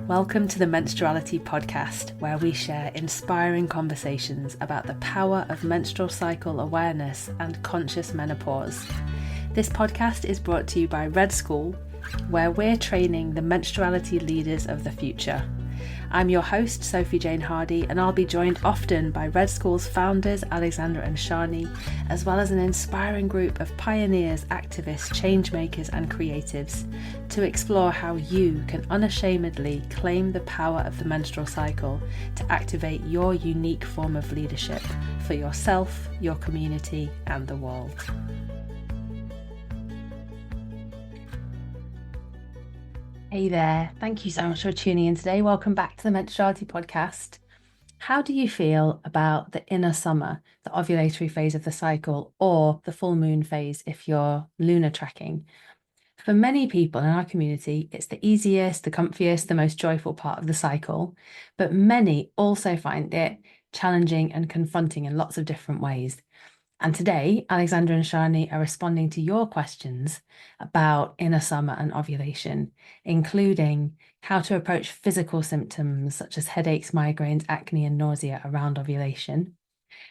Welcome to the Menstruality Podcast, where we share inspiring conversations about the power of menstrual cycle awareness and conscious menopause. This podcast is brought to you by Red School, where we're training the menstruality leaders of the future. I'm your host, Sophie Jane Hardy, and I'll be joined often by Red School's founders, Alexandra and Sjnaie, as well as an inspiring group of pioneers, activists, changemakers, and creatives to explore how you can unashamedly claim the power of the menstrual cycle to activate your unique form of leadership for yourself, your community, and the world. Hey there, thank you so much for tuning in today. Welcome back to the Menstruality Podcast. How do you feel about the inner summer, the ovulatory phase of the cycle, or the full moon phase if you're lunar tracking? For many people in our community, it's the easiest, the comfiest, the most joyful part of the cycle, but many also find it challenging and confronting in lots of different ways. And today, Alexandra and Sjanie are responding to your questions about inner summer and ovulation, including how to approach physical symptoms such as headaches, migraines, acne, and nausea around ovulation,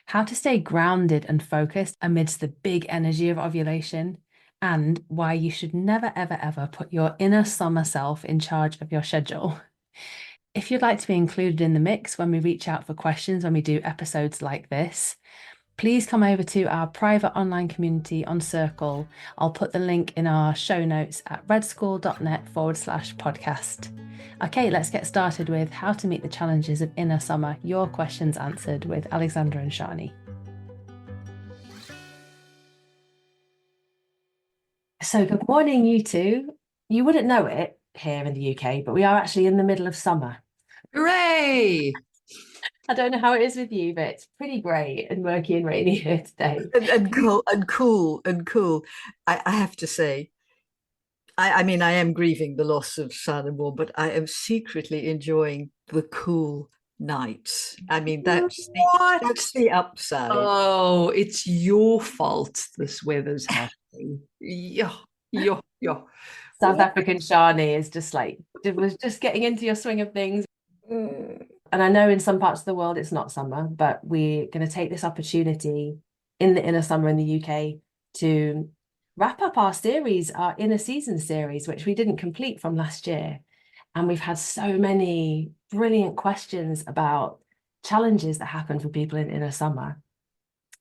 how to stay grounded and focused amidst the big energy of ovulation, and why you should never, ever, ever put your inner summer self in charge of your schedule. If you'd like to be included in the mix when we reach out for questions, when we do episodes like this, please come over to our private online community on Circle. I'll put the link in our show notes at redschool.net/podcast. Okay, let's get started with how to meet the challenges of inner summer. Your questions answered with Alexandra and Sjanie. So good morning, you two. You wouldn't know it here in the UK, but we are actually in the middle of summer. Hooray! I don't know how it is with you, but it's pretty grey and murky and rainy here today. And cool. I have to say, I mean, I am grieving the loss of son and War, but I am secretly enjoying the cool nights. I mean, that's the upside. Oh, it's your fault this weather's happening. Yeah. South African Sjanie is just like, was just getting into your swing of things. And I know in some parts of the world it's not summer, but we're going to take this opportunity in the inner summer in the UK to wrap up our series, our inner season series, which we didn't complete from last year. And we've had so many brilliant questions about challenges that happen for people in inner summer.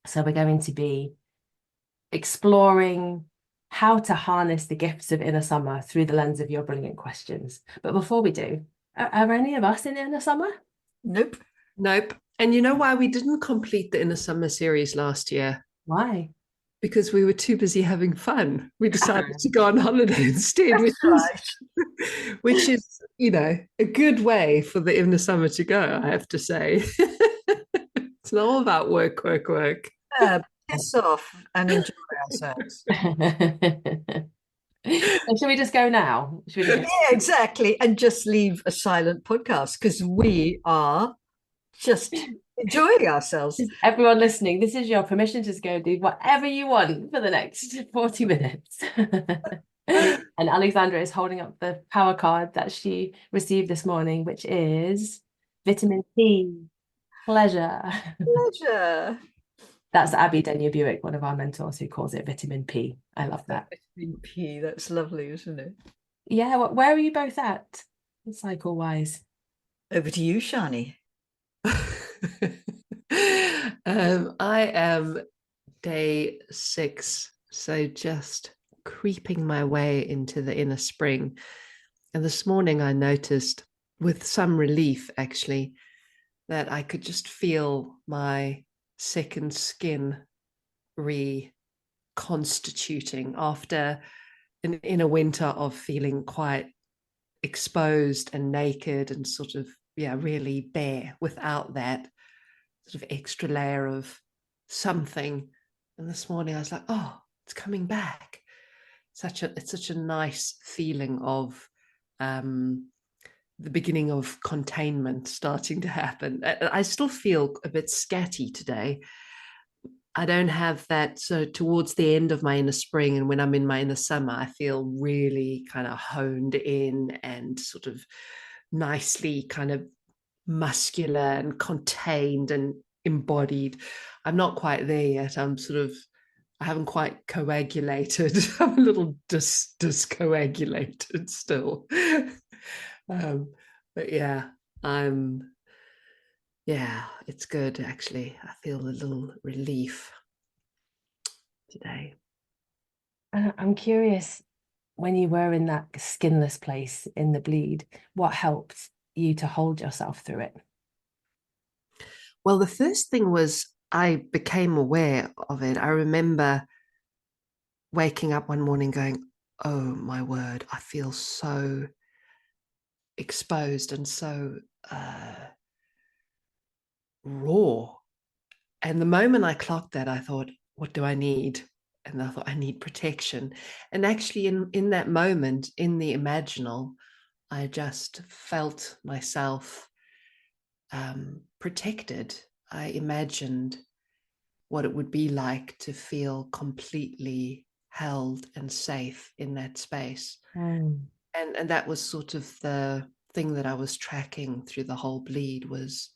So we're going to be exploring how to harness the gifts of inner summer through the lens of your brilliant questions. But before we do, are any of us in inner summer? Nope. And you know why we didn't complete the Inner Summer series last year? Why? Because we were too busy having fun. We decided to go on holiday instead, which is, a good way for the inner summer to go, I have to say. It's not all about work. Piss off and enjoy ourselves. Shall we just go now? Yeah, exactly. And just leave a silent podcast because we are just enjoying ourselves. Everyone listening, this is your permission to just go do whatever you want for the next 40 minutes. And Alexandra is holding up the power card that she received this morning, which is vitamin P. Pleasure. That's Abby Denyer-Buick, one of our mentors, who calls it vitamin P. I love that. Vitamin P, that's lovely, isn't it? Yeah, where are you both at, cycle-wise? Over to you, Sjanie. I am day 6, so just creeping my way into the inner spring. And this morning I noticed, with some relief actually, that I could just feel my second skin reconstituting after an inner winter of feeling quite exposed and naked and sort of really bare without that sort of extra layer of something. And this morning I was like, oh, it's coming back. It's such a nice feeling of the beginning of containment starting to happen. I still feel a bit scatty today, I don't have that. So towards the end of my inner spring and when I'm in my inner summer, I feel really kind of honed in and sort of nicely kind of muscular and contained and embodied. I'm not quite there yet. I haven't quite coagulated. I'm a little discoagulated still. But yeah, I'm yeah, it's good actually. I feel a little relief today. I'm curious, when you were in that skinless place in the bleed, what helped you to hold yourself through it? Well, the first thing was I became aware of it. I remember waking up one morning going, oh my word, I feel so exposed and so raw. And the moment I clocked that, I thought, what do I need? And I thought, I need protection. And actually, in that moment, in the imaginal, I just felt myself protected. I imagined what it would be like to feel completely held and safe in that space. And that was sort of the thing that I was tracking through the whole bleed, was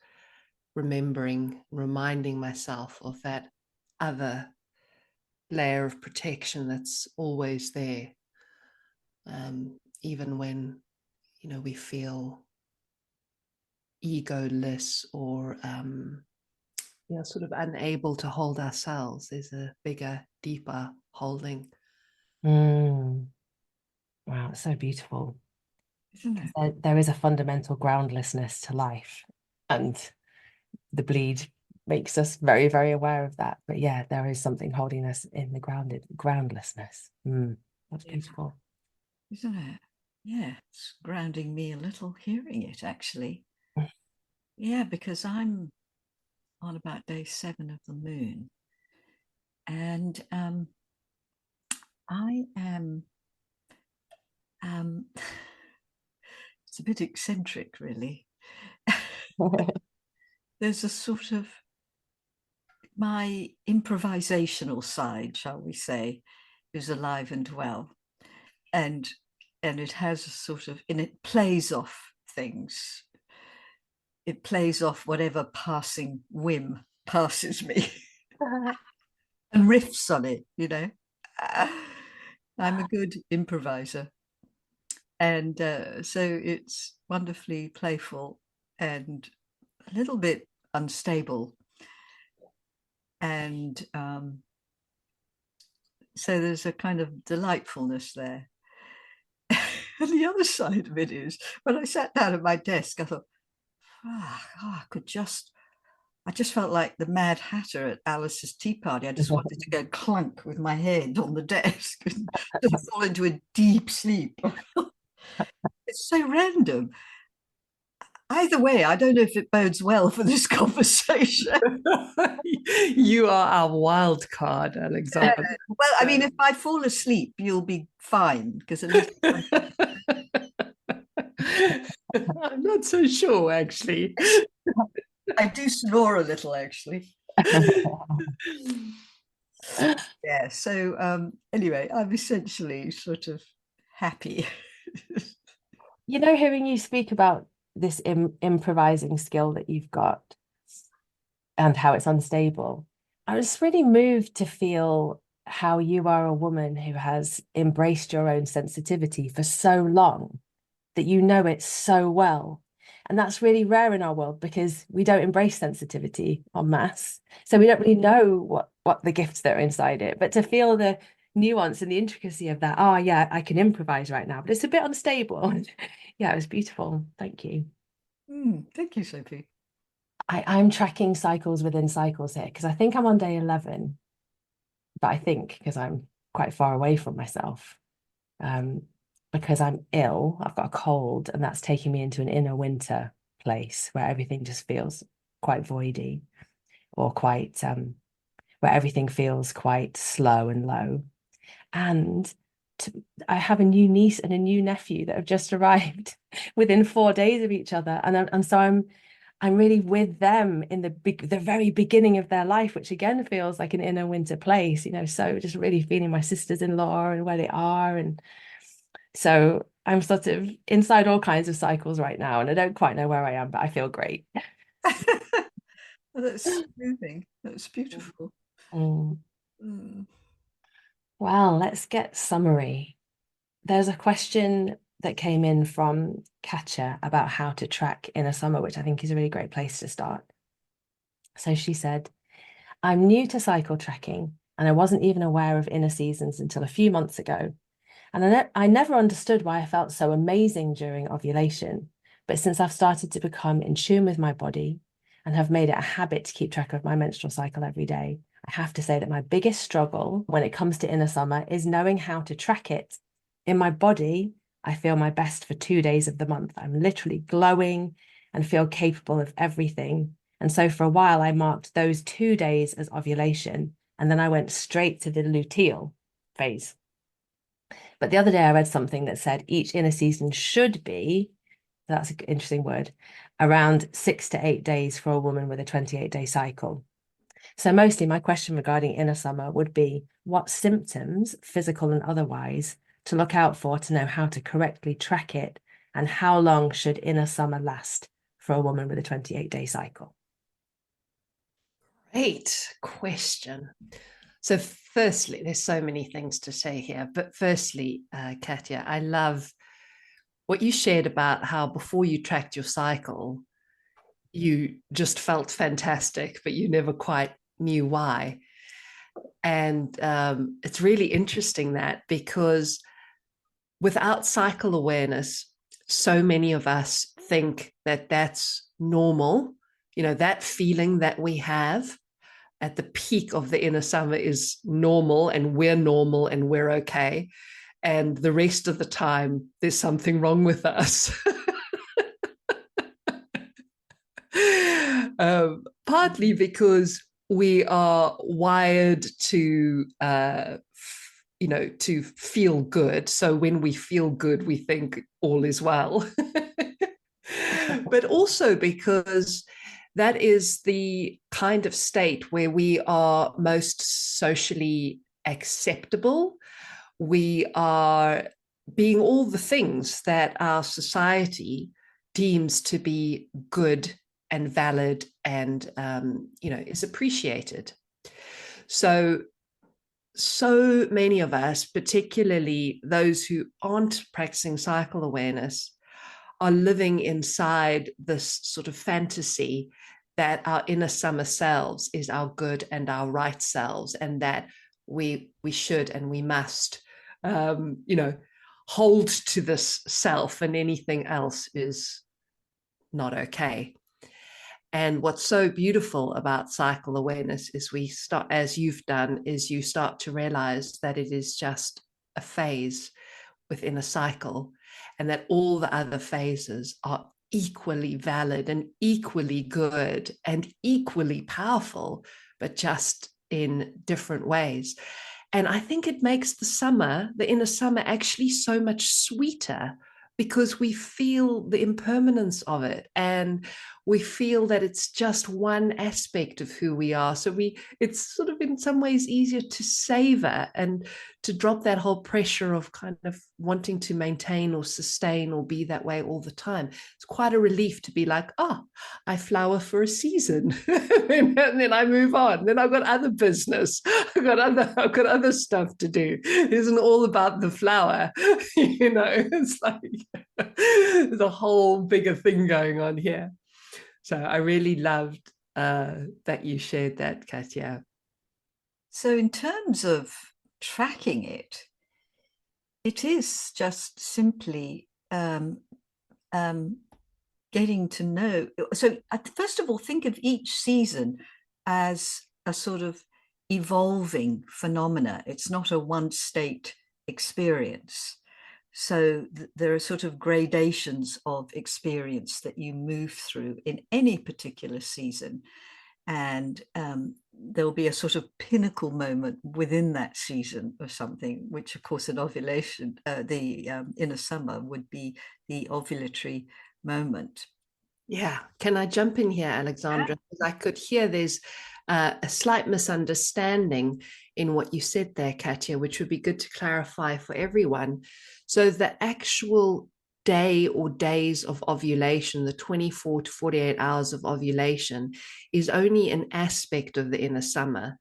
reminding myself of that other layer of protection that's always there, even when we feel egoless or sort of unable to hold ourselves. There's a bigger, deeper holding. Wow, it's so beautiful. Isn't it? There is a fundamental groundlessness to life, and the bleed makes us very, very aware of that. But yeah, there is something holding us in the groundlessness. That's beautiful. Isn't it? Yeah, it's grounding me a little hearing it, actually. Yeah, because I'm on about day 7 of the moon. And I am, it's a bit eccentric, really. There's a sort of, my improvisational side, shall we say, is alive and well. And it has a sort of, and it plays off things. It plays off whatever passing whim passes me and riffs on it, I'm a good improviser. And so it's wonderfully playful and a little bit unstable. And so there's a kind of delightfulness there. And the other side of it is, when I sat down at my desk, I thought, I just felt like the Mad Hatter at Alice's tea party. I just wanted to go clunk with my head on the desk and just fall into a deep sleep. It's so random. Either way, I don't know if it bodes well for this conversation. You are our wild card, Alexandra. Well, I mean, if I fall asleep, you'll be fine, because at least I'm not so sure, actually. I do snore a little, actually. Yeah. So anyway, I'm essentially sort of happy. Hearing you speak about this improvising skill that you've got and how it's unstable, I was really moved to feel how you are a woman who has embraced your own sensitivity for so long, that you know it so well. And that's really rare in our world, because we don't embrace sensitivity en masse. So we don't really know what the gifts that are inside it. But to feel the nuance and the intricacy of that, oh yeah, I can improvise right now, but it's a bit unstable. Yeah, it was beautiful. Thank you. Thank you, Sophie. I'm tracking cycles within cycles here, because I think I'm on day 11, but I think because I'm quite far away from myself, because I'm ill, I've got a cold, and that's taking me into an inner winter place where everything just feels quite voidy, or quite where everything feels quite slow and low. And I have a new niece and a new nephew that have just arrived within 4 days of each other, and so I'm really with them in the very beginning of their life, which again feels like an inner winter place, so just really feeling my sisters-in-law and where they are. And so I'm sort of inside all kinds of cycles right now, and I don't quite know where I am, but I feel great. That's moving. That's beautiful. Mm. Mm. Well, let's get summary. There's a question that came in from Katja about how to track inner summer, which I think is a really great place to start. So she said, I'm new to cycle tracking, and I wasn't even aware of inner seasons until a few months ago. And I never understood why I felt so amazing during ovulation. But since I've started to become in tune with my body and have made it a habit to keep track of my menstrual cycle every day, I have to say that my biggest struggle when it comes to inner summer is knowing how to track it. In my body, I feel my best for 2 days of the month. I'm literally glowing and feel capable of everything. And so for a while, I marked those 2 days as ovulation, and then I went straight to the luteal phase. But the other day I read something that said each inner season should be, that's an interesting word, around 6 to 8 days for a woman with a 28-day cycle. So mostly my question regarding inner summer would be what symptoms, physical and otherwise, to look out for to know how to correctly track it, and how long should inner summer last for a woman with a 28-day cycle? Great question. So firstly, there's so many things to say here, but firstly, Katja, I love what you shared about how before you tracked your cycle, you just felt fantastic, but you never quite knew why. And it's really interesting that, because without cycle awareness, so many of us think that that's normal. That feeling that we have at the peak of the inner summer is normal, and we're okay. And the rest of the time, there's something wrong with us. Partly because we are wired to to feel good. So when we feel good, we think all is well. But also because that is the kind of state where we are most socially acceptable. We are being all the things that our society deems to be good and valid and is appreciated. So many of us, particularly those who aren't practicing cycle awareness, are living inside this sort of fantasy that our inner summer selves is our good and our right selves, and that we should and we must hold to this self, and anything else is not okay. And what's so beautiful about cycle awareness is we start, as you've done, is you start to realize that it is just a phase within a cycle, and that all the other phases are equally valid and equally good and equally powerful, but just in different ways. And I think it makes the inner summer, actually so much sweeter, because we feel the impermanence of it, and we feel that it's just one aspect of who we are. So it's sort of in some ways easier to savor and to drop that whole pressure of kind of wanting to maintain or sustain or be that way all the time. It's quite a relief to be like, I flower for a season and then I move on. Then I've got other business. I've got other stuff to do. It isn't all about the flower. It's like there's a whole bigger thing going on here. So I really loved that you shared that, Katja. So in terms of tracking it, it is just simply getting to know. So first of all, think of each season as a sort of evolving phenomena. It's not a one state experience. So there are sort of gradations of experience that you move through in any particular season. And there'll be a sort of pinnacle moment within that season of something, which of course in ovulation, the inner summer would be the ovulatory moment. Yeah. Can I jump in here, Alexandra? Because I could hear there's a slight misunderstanding in what you said there, Katya, which would be good to clarify for everyone. So the actual day or days of ovulation, the 24 to 48 hours of ovulation, is only an aspect of the inner summer.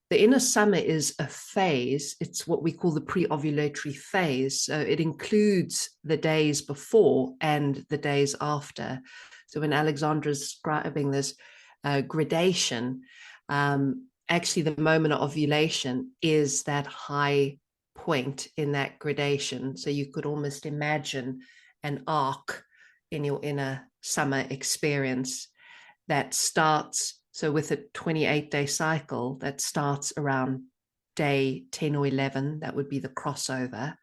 The inner summer is a phase. It's what we call the pre-ovulatory phase. So it includes the days before and the days after. So when Alexandra is describing this gradation, actually the moment of ovulation is that high point in that gradation. So you could almost imagine an arc in your inner summer experience that starts, so with a 28-day cycle that starts around day 10 or 11, that would be the crossover.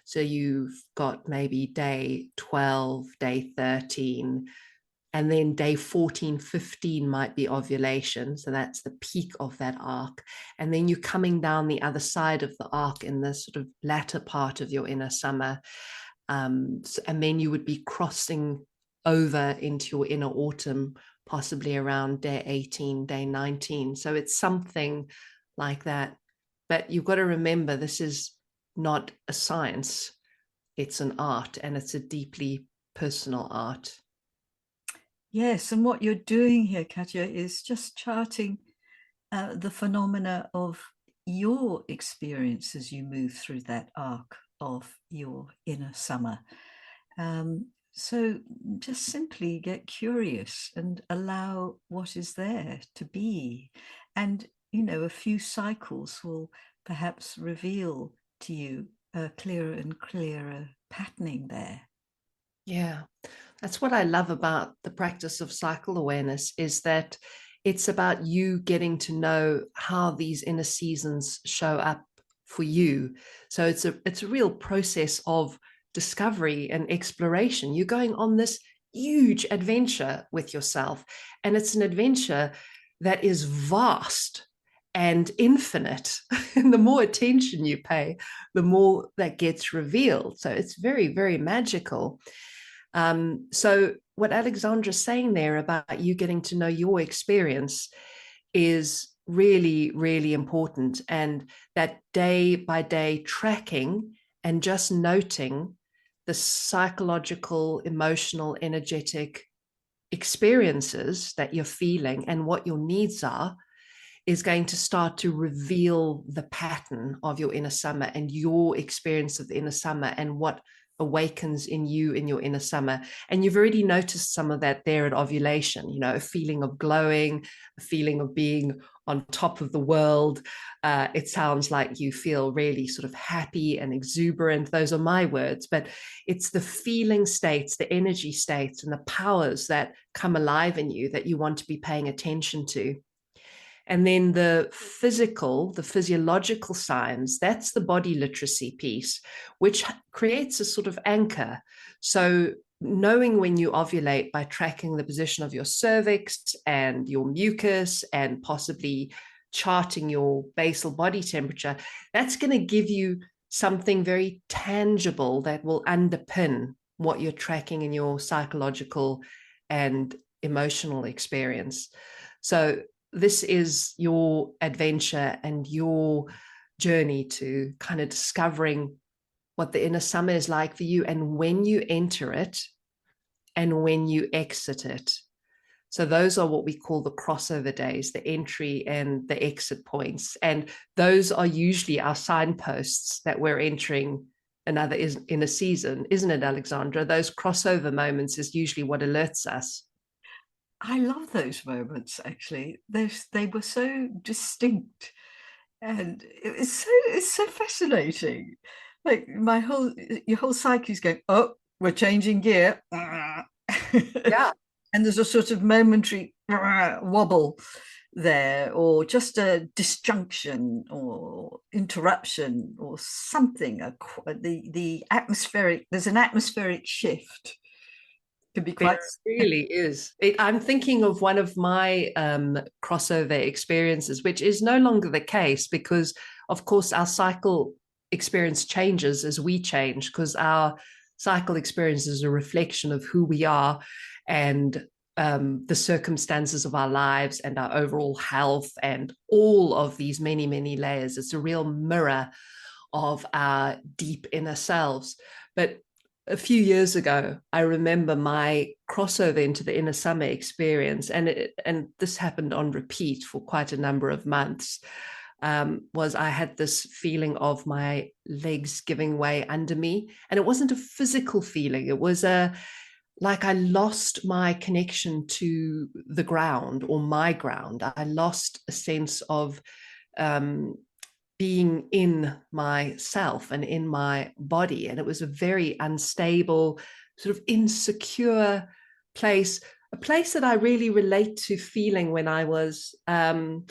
So you've got maybe day 12, day 13, and then day 14, 15 might be ovulation. So that's the peak of that arc. And then you're coming down the other side of the arc in the sort of latter part of your inner summer. And then you would be crossing over into your inner autumn, possibly around day 18, day 19. So it's something like that. But you've got to remember, this is not a science, it's an art, and it's a deeply personal art. Yes, and what you're doing here, Katya, is just charting the phenomena of your experience as you move through that arc of your inner summer. So just simply get curious and allow what is there to be. And, you know, a few cycles will perhaps reveal to you a clearer and clearer patterning there. Yeah, that's what I love about the practice of cycle awareness, is that it's about you getting to know how these inner seasons show up for you. So it's a real process of discovery and exploration. You're going on this huge adventure with yourself, and it's an adventure that is vast and infinite. And the more attention you pay, the more that gets revealed. So it's very, very magical. So what Alexandra's saying there about you getting to know your experience is really, really important. And that day by day tracking and just noting the psychological, emotional, energetic experiences that you're feeling and what your needs are is going to start to reveal the pattern of your inner summer and your experience of the inner summer and what awakens in you in your inner summer. And you've already noticed some of that there at ovulation, you know, a feeling of glowing, a feeling of being on top of the world. It sounds like you feel really sort of happy and exuberant. Those are my words, but it's the feeling states, the energy states, and the powers that come alive in you that you want to be paying attention to. And then the physical, the physiological signs, that's the body literacy piece, which creates a sort of anchor. So knowing when you ovulate by tracking the position of your cervix and your mucus and possibly charting your basal body temperature, that's going to give you something very tangible that will underpin what you're tracking in your psychological and emotional experience. So this is your adventure and your journey to kind of discovering what the inner summer is like for you, and when you enter it and when you exit it. So those are what we call the crossover days, the entry and the exit points. And those are usually our signposts that we're entering another inner season, isn't it, Alexandra? Those crossover moments is usually what alerts us. I love those moments, actually. They were so distinct, and it's so fascinating. Like your whole psyche is going, oh, we're changing gear. Yeah. And there's a sort of momentary wobble there, or just a disjunction or interruption or something. The atmospheric, there's an atmospheric shift. Can be There quite. really is. I'm thinking of one of my crossover experiences, which is no longer the case because, of course, our cycle experience changes as we change, because our cycle experience is a reflection of who we are. and the circumstances of our lives and our overall health and all of these many, many layers. It's a real mirror of our deep inner selves. But a few years ago, I remember my crossover into the inner summer experience, and this happened on repeat for quite a number of months, was I had this feeling of my legs giving way under me. And it wasn't a physical feeling. It was like I lost my connection to the ground or my ground. I lost a sense of being in myself and in my body. And it was a very unstable, sort of insecure place, a place that I really relate to feeling when I was, in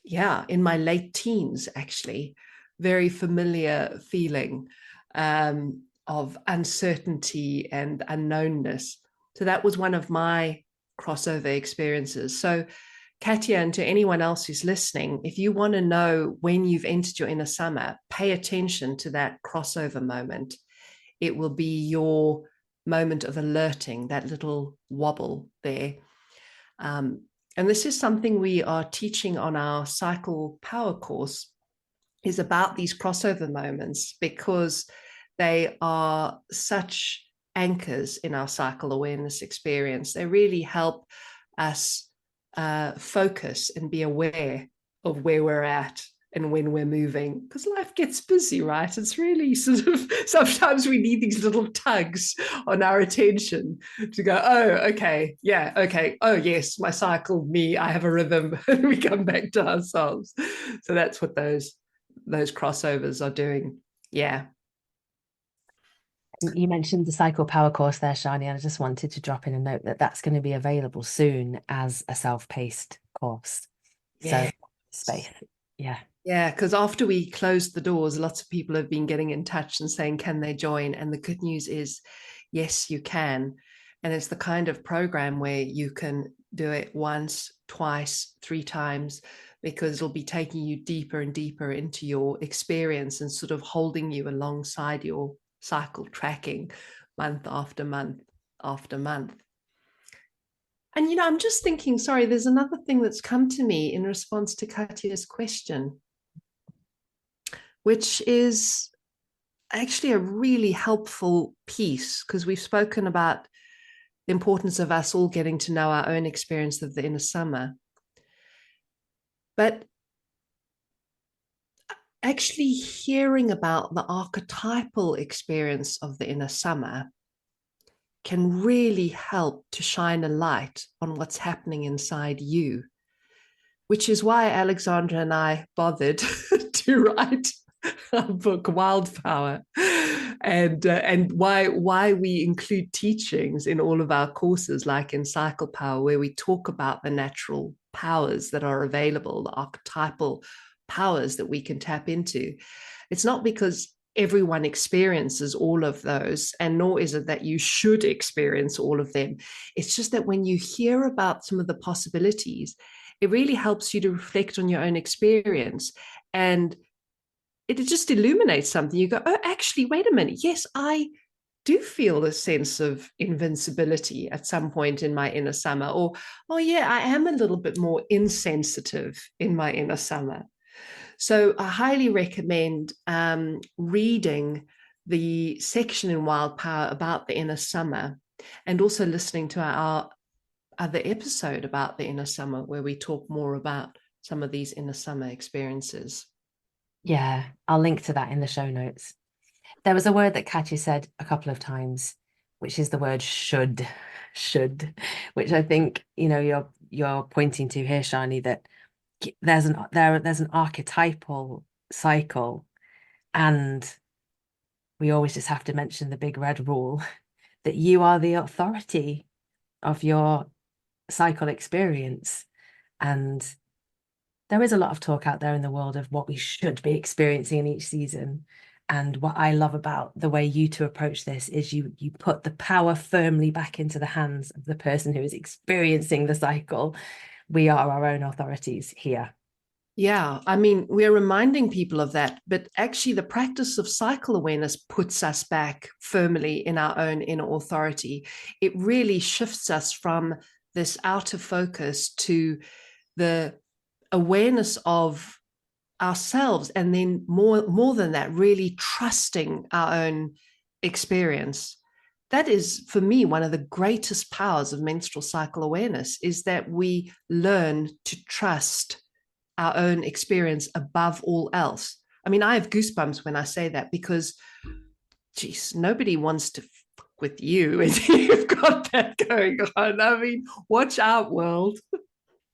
my late teens, actually. Very familiar feeling of uncertainty and unknownness. So that was one of my crossover experiences. So Katya, and to anyone else who's listening, if you want to know when you've entered your inner summer, pay attention to that crossover moment. It will be your moment of alerting, that little wobble there. And this is something we are teaching on our cycle power course, is about these crossover moments, because they are such anchors in our cycle awareness experience. They really help us focus and be aware of where we're at and when we're moving, because life gets busy, right? It's really sort of, sometimes we need these little tugs on our attention to go, oh, okay, yeah, okay, oh yes, my cycle, me, I have a rhythm, and we come back to ourselves. So that's what those crossovers are doing. Yeah. You mentioned the Cycle Power course there, Sjanie, and I just wanted to drop in a note that that's going to be available soon as a self-paced course. Yeah. So space. Yeah. Yeah, because after we closed the doors, lots of people have been getting in touch and saying, can they join? And the good news is, yes, you can. And it's the kind of program where you can do it once, twice, 3 times, because it'll be taking you deeper and deeper into your experience and sort of holding you alongside your cycle tracking month after month after month. And, I'm just thinking, sorry, there's another thing that's come to me in response to Katya's question, which is actually a really helpful piece, because we've spoken about the importance of us all getting to know our own experience of the inner summer. But actually hearing about the archetypal experience of the inner summer can really help to shine a light on what's happening inside you, which is why Alexandra and I bothered to write our book Wildflower, and why we include teachings in all of our courses, like in Cycle Power, where we talk about the natural powers that are available, the archetypal powers that we can tap into. It's not because everyone experiences all of those, and nor is it that you should experience all of them. It's just that when you hear about some of the possibilities, it really helps you to reflect on your own experience, and it just illuminates something. You go, oh, actually, wait a minute. Yes, I do feel a sense of invincibility at some point in my inner summer. Or, oh, yeah, I am a little bit more insensitive in my inner summer. So I highly recommend reading the section in Wild Power about the inner summer, and also listening to our other episode about the inner summer, where we talk more about some of these inner summer experiences. Yeah, I'll link to that in the show notes. There was a word that Katya said a couple of times, which is the word should, which I think, you're pointing to here, Sjanie, that there's an archetypal cycle, and we always just have to mention the big red rule that you are the authority of your cycle experience. And there is a lot of talk out there in the world of what we should be experiencing in each season. And what I love about the way you two approach this is you put the power firmly back into the hands of the person who is experiencing the cycle. We are our own authorities here. Yeah, I mean, we're reminding people of that, but actually, the practice of cycle awareness puts us back firmly in our own inner authority. It really shifts us from this outer focus to the awareness of ourselves, and then more than that, really trusting our own experience. That is, for me, one of the greatest powers of menstrual cycle awareness, is that we learn to trust our own experience above all else. I mean, I have goosebumps when I say that, because, geez, nobody wants to fuck with you if you've got that going on. I mean, watch out, world.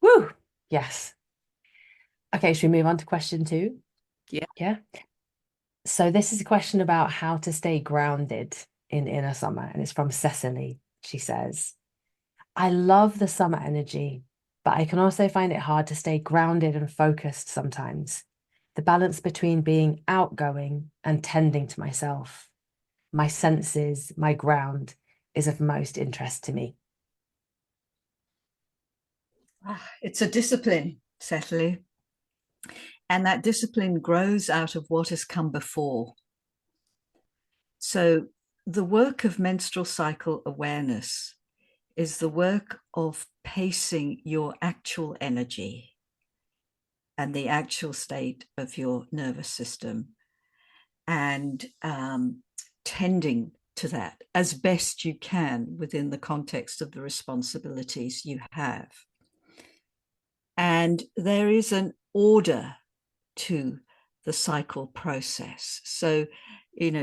Woo! Yes. Okay, should we move on to question 2? Yeah. Yeah. So this is a question about how to stay grounded in inner summer, and it's from Cecily. She says, I love the summer energy, but I can also find it hard to stay grounded and focused sometimes. The balance between being outgoing and tending to myself, my senses, my ground, is of most interest to me. It's a discipline, Cecily. And that discipline grows out of what has come before. So the work of menstrual cycle awareness is the work of pacing your actual energy and the actual state of your nervous system, and tending to that as best you can within the context of the responsibilities you have. And there is an order to the cycle process. So,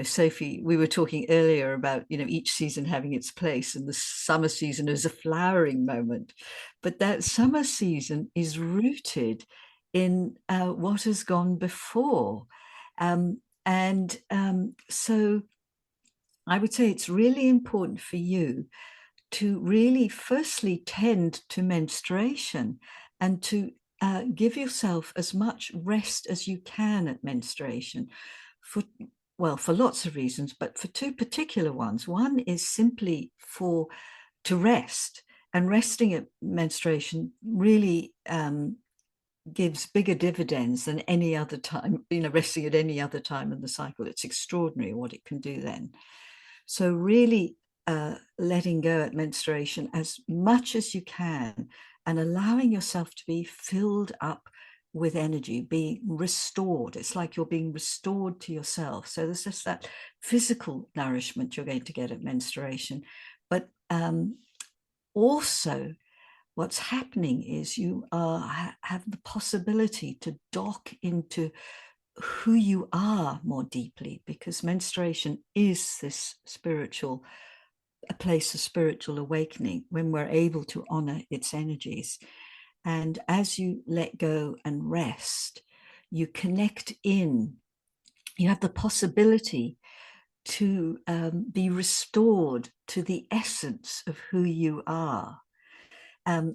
Sophie, we were talking earlier about, each season having its place, and the summer season is a flowering moment. But that summer season is rooted in what has gone before. So I would say it's really important for you to really firstly tend to menstruation, and to give yourself as much rest as you can at menstruation, for lots of reasons, but for 2 particular ones. One is simply to rest, and resting at menstruation really gives bigger dividends than any other time. Resting at any other time in the cycle, it's extraordinary what it can do then. So really letting go at menstruation as much as you can, and allowing yourself to be filled up with energy, being restored. It's like you're being restored to yourself. So there's just that physical nourishment you're going to get at menstruation. But also, what's happening is you have the possibility to dock into who you are more deeply, because menstruation is this a place of spiritual awakening when we're able to honor its energies. And as you let go and rest, you connect in, you have the possibility to be restored to the essence of who you are, and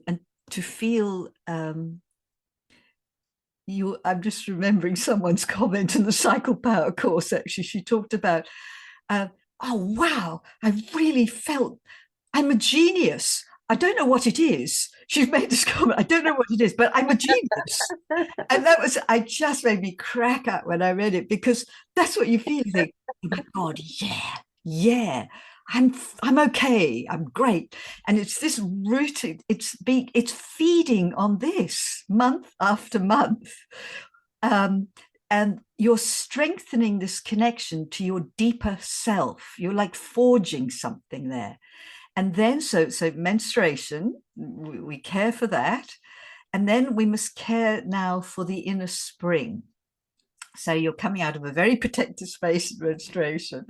to feel I'm just remembering someone's comment in the Cycle Power course. Actually, she talked about, oh wow, I really felt I'm a genius. I don't know what it is. She's made this comment. I don't know what it is, but I'm a genius. And I just made me crack up when I read it, because that's what you feel. You think, oh my God, yeah, I'm okay, I'm great. And it's this rooted, it's feeding on this month after month. And you're strengthening this connection to your deeper self. You're like forging something there. And then so menstruation, we care for that. And then we must care now for the inner spring. So you're coming out of a very protected space in menstruation,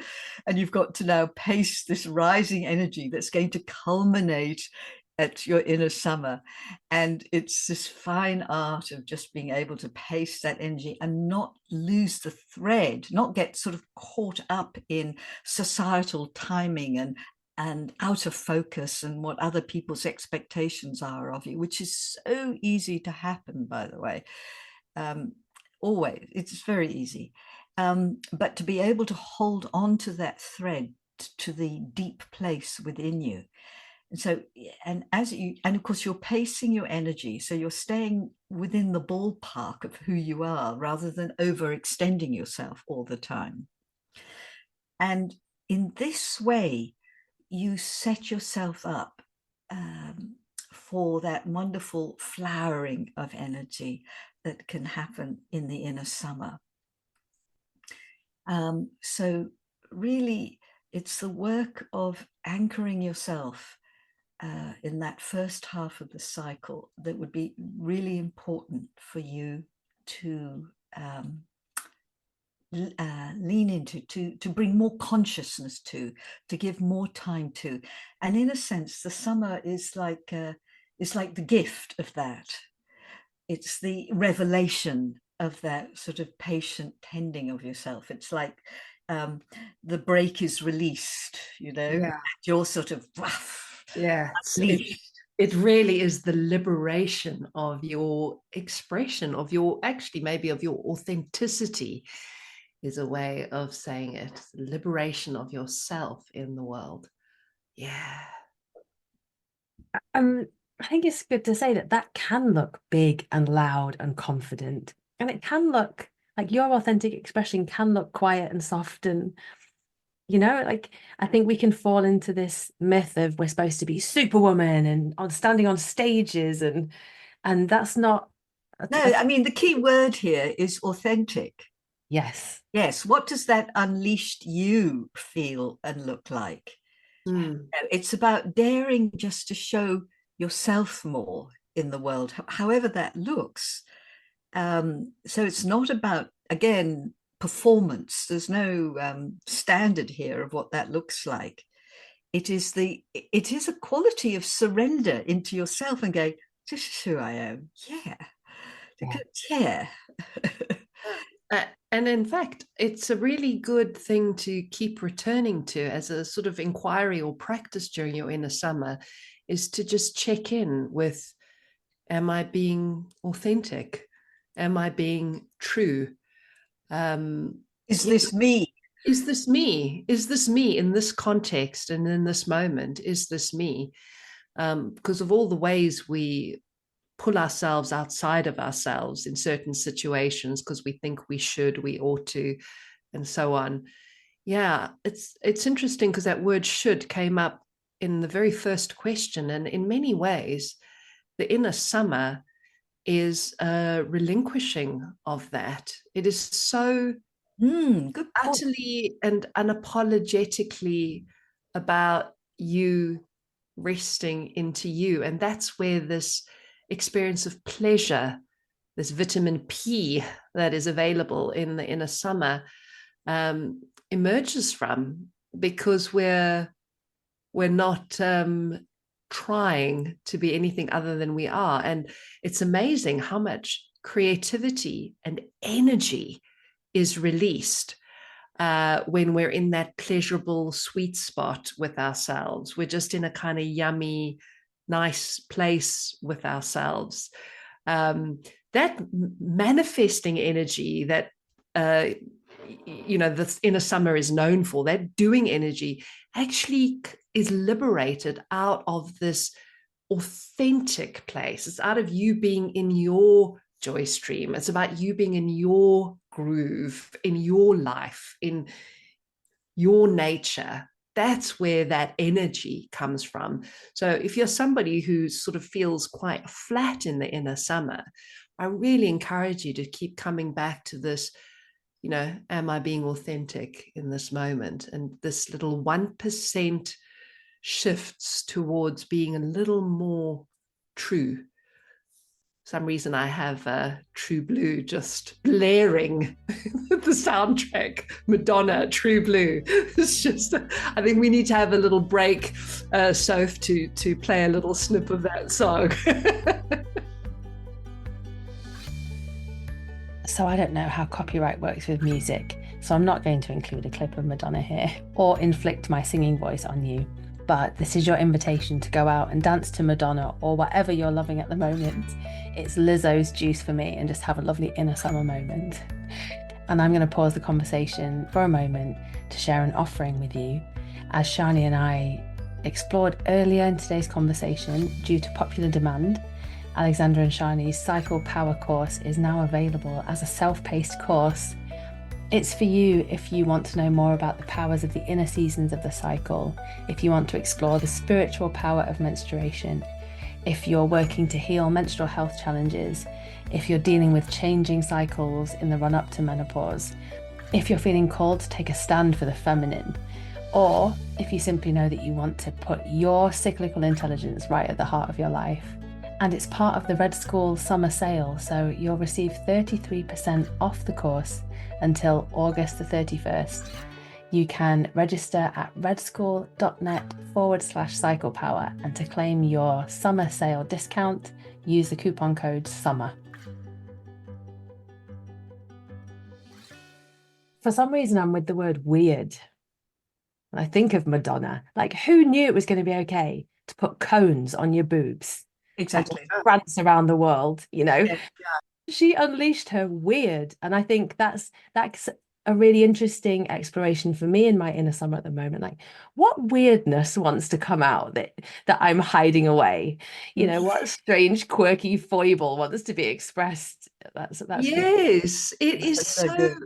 and you've got to now pace this rising energy that's going to culminate at your inner summer. And it's this fine art of just being able to pace that energy and not lose the thread, not get sort of caught up in societal timing and out of focus and what other people's expectations are of you, which is so easy to happen, by the way. Always, it's very easy. But to be able to hold on to that thread, to the deep place within you, And so, and of course, you're pacing your energy. So you're staying within the ballpark of who you are rather than overextending yourself all the time. And in this way, you set yourself up for that wonderful flowering of energy that can happen in the inner summer. So really, it's the work of anchoring yourself in that first half of the cycle that would be really important for you to lean into, to bring more consciousness to give more time to. And in a sense, the summer is like the gift of that. It's the revelation of that sort of patient tending of yourself. It's like the brake is released, Yeah. you're sort of Yeah, it really is the liberation of your expression, of your, actually maybe of your authenticity is a way of saying it. Liberation of yourself in the world. Yeah. I think it's good to say that that can look big and loud and confident, and it can look like your authentic expression can look quiet and soft, and like I think we can fall into this myth of we're supposed to be superwoman and on standing on stages, and that's not. No, I mean, the key word here is authentic. Yes. Yes. What does that unleashed you feel and look like? It's about daring just to show yourself more in the world, however that looks. So it's not about, again, performance. There's no standard here of what that looks like. It is a quality of surrender into yourself and go, this is who I am. Yeah. Yeah. And in fact, it's a really good thing to keep returning to as a sort of inquiry or practice during your inner summer, is to just check in with, am I being authentic? Am I being true? Is this me? Is this me? Is this me in this context and in this moment? Is this me? Because of all the ways we pull ourselves outside of ourselves in certain situations because we think we should, we ought to, and so on. Yeah, it's interesting because that word should came up in the very first question. And in many ways, the inner summer is a relinquishing of that. It is so Good utterly and unapologetically about you resting into you. And that's where this experience of pleasure, this vitamin P that is available in the inner summer, emerges from, because we're not trying to be anything other than we are. And it's amazing how much creativity and energy is released when we're in that pleasurable sweet spot with ourselves. We're just in a kind of yummy, nice place with ourselves. That manifesting energy that the inner summer is known for, that doing energy, actually is liberated out of this authentic place. It's out of you being in your joy stream. It's about you being in your groove, in your life, in your nature. That's where that energy comes from. So if you're somebody who sort of feels quite flat in the inner summer, I really encourage you to keep coming back to this, am I being authentic in this moment? And this little 1% shifts towards being a little more true. For some reason I have True Blue just blaring the soundtrack, Madonna, True Blue. It's just, I think we need to have a little break, Soph, to play a little snip of that song. So I don't know how copyright works with music, so I'm not going to include a clip of Madonna here or inflict my singing voice on you. But this is your invitation to go out and dance to Madonna or whatever you're loving at the moment. It's Lizzo's juice for me, and just have a lovely inner summer moment. And I'm going to pause the conversation for a moment to share an offering with you, as Sjanie and I explored earlier in today's conversation due to popular demand, Alexandra and Sjanie's Cycle Power course is now available as a self-paced course. It's for you if you want to know more about the powers of the inner seasons of the cycle, if you want to explore the spiritual power of menstruation, if you're working to heal menstrual health challenges, if you're dealing with changing cycles in the run-up to menopause, if you're feeling called to take a stand for the feminine, or if you simply know that you want to put your cyclical intelligence right at the heart of your life. And it's part of the Red School summer sale, so you'll receive 33% off the course until August the 31st. You can register at redschool.net/cyclepower, and to claim your summer sale discount, use the coupon code SUMMER. For some reason, I'm with the word weird. And I think of Madonna. Like, who knew it was going to be okay to put cones on your boobs? Exactly. And France around the world, you know? Yeah. She unleashed her weird. And I think that's a really interesting exploration for me in my inner summer at the moment. Like, what weirdness wants to come out that I'm hiding away? You know, what strange, quirky foible wants to be expressed? That's Yes, it is so so good.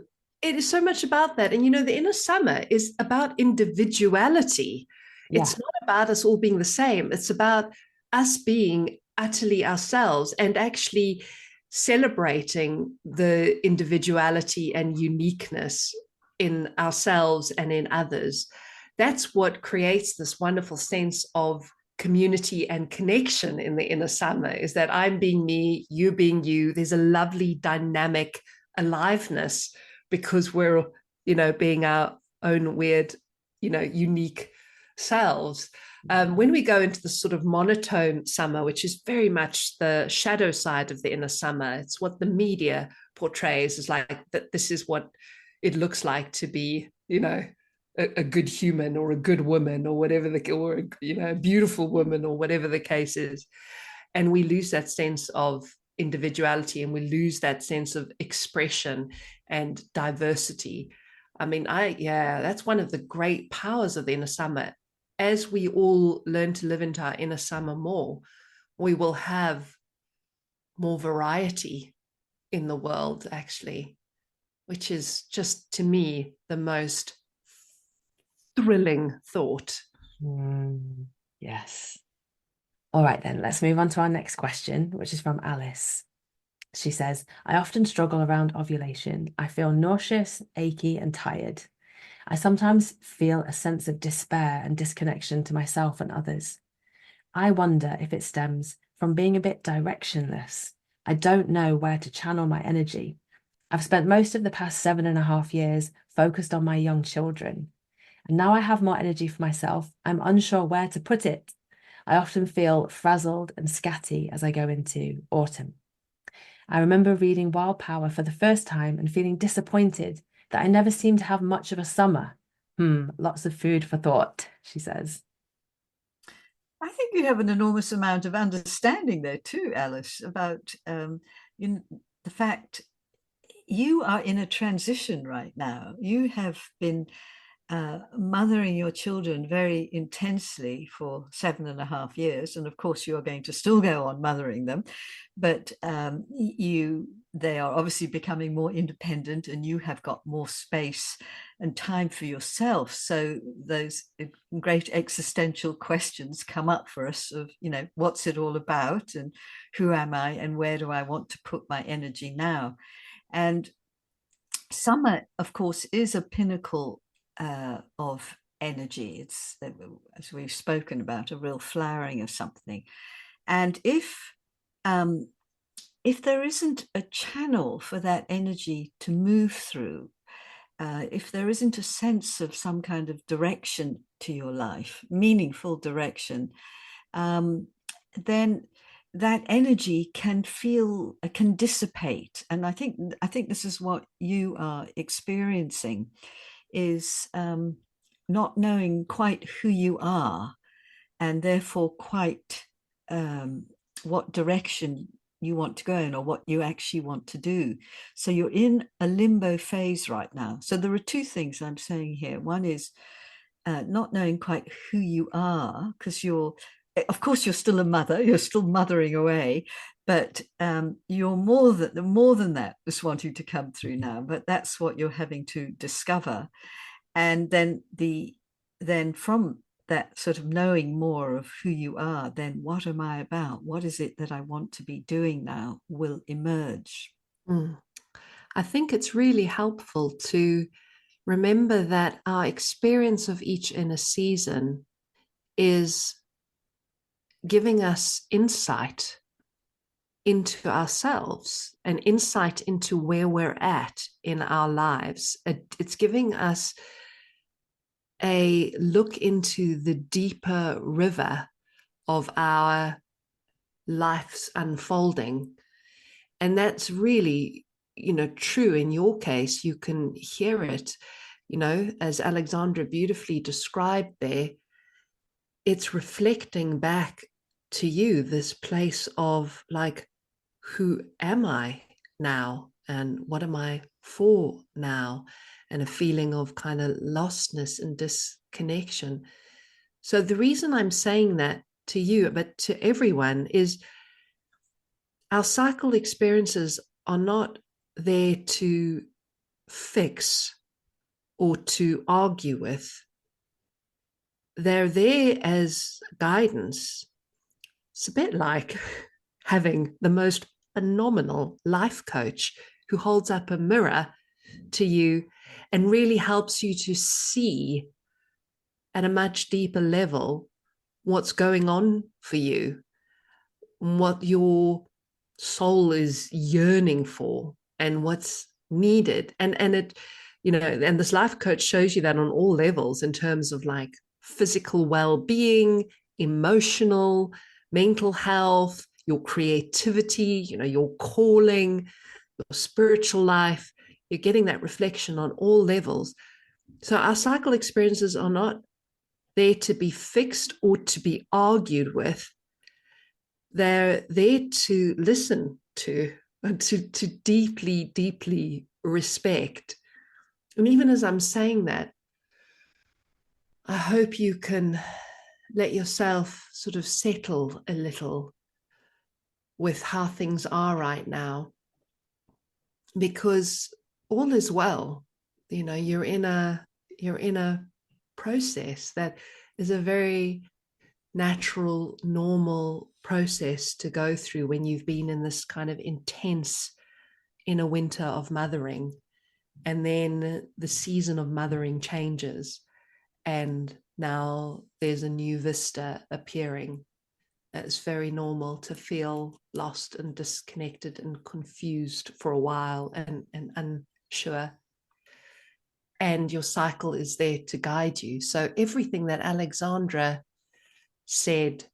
it is so much about that. And the inner summer is about individuality. Yeah. It's not about us all being the same. It's about us being utterly ourselves and actually celebrating the individuality and uniqueness in ourselves and in others. That's what creates this wonderful sense of community and connection in the inner summer, is that I'm being me, you being you. There's a lovely dynamic aliveness because we're, being our own weird, unique selves. When we go into the sort of monotone summer, which is very much the shadow side of the inner summer, it's what the media portrays as like that. This is what it looks like to be, a good human or a good woman or whatever or a beautiful woman or whatever the case is, and we lose that sense of individuality and we lose that sense of expression and diversity. I mean, that's one of the great powers of the inner summer. As we all learn to live into our inner summer more, we will have more variety in the world, actually, which is just, to me, the most thrilling thought. Yes. All right, then, let's move on to our next question, which is from Alice. She says, I often struggle around ovulation. I feel nauseous, achy, and tired. I sometimes feel a sense of despair and disconnection to myself and others. I wonder if it stems from being a bit directionless. I don't know where to channel my energy. I've spent most of the past 7.5 years focused on my young children. And now I have more energy for myself. I'm unsure where to put it. I often feel frazzled and scatty as I go into autumn. I remember reading Wild Power for the first time and feeling disappointed that I never seemed to have much of a summer. Lots of food for thought, she says. I think you have an enormous amount of understanding there too, Alice, about the fact you are in a transition right now. You have been mothering your children very intensely for 7.5 years, and of course you are going to still go on mothering them, but they are obviously becoming more independent, and you have got more space and time for yourself. So those great existential questions come up for us of, what's it all about, and who am I, and where do I want to put my energy now? And summer, of course, is a pinnacle of energy. It's, as we've spoken about, a real flowering of something. And if there isn't a channel for that energy to move through, if there isn't a sense of some kind of direction to your life, meaningful direction, then that energy can dissipate. And I think this is what you are experiencing, is not knowing quite who you are, and therefore quite what direction you want to go in, or what you actually want to do. So you're in a limbo phase right now. So there are two things I'm saying here. One is not knowing quite who you are, because of course, you're still a mother, you're still mothering away, but you're more than that, just wanting to come through now. But that's what you're having to discover. And then from that sort of knowing more of who you are, then what am I about? What is it that I want to be doing now will emerge. I think it's really helpful to remember that our experience of each inner season is giving us insight into ourselves, an insight into where we're at in our lives. It's giving us a look into the deeper river of our life's unfolding. And that's really, true in your case. You can hear it, as Alexandra beautifully described there. It's reflecting back to you this place of like, who am I now? And what am I for now? And a feeling of kind of lostness and disconnection. So the reason I'm saying that to you, but to everyone, is our cycle experiences are not there to fix or to argue with. They're there as guidance. It's a bit like having the most phenomenal life coach who holds up a mirror to you and really helps you to see at a much deeper level what's going on for you, what your soul is yearning for, and what's needed. And it, and this life coach shows you that on all levels in terms of like physical well-being, emotional, mental health, your creativity, your calling, your spiritual life. You're getting that reflection on all levels. So our cycle experiences are not there to be fixed or to be argued with. They're there to listen to and to deeply, deeply respect. And even as I'm saying that, I hope you can let yourself sort of settle a little with how things are right now, because all is well. You're in a process that is a very natural, normal process to go through when you've been in this kind of intense inner winter of mothering, and then the season of mothering changes, and now there's a new vista appearing. It's very normal to feel lost and disconnected and confused for a while and unsure. And your cycle is there to guide you. So everything that Alexandra said,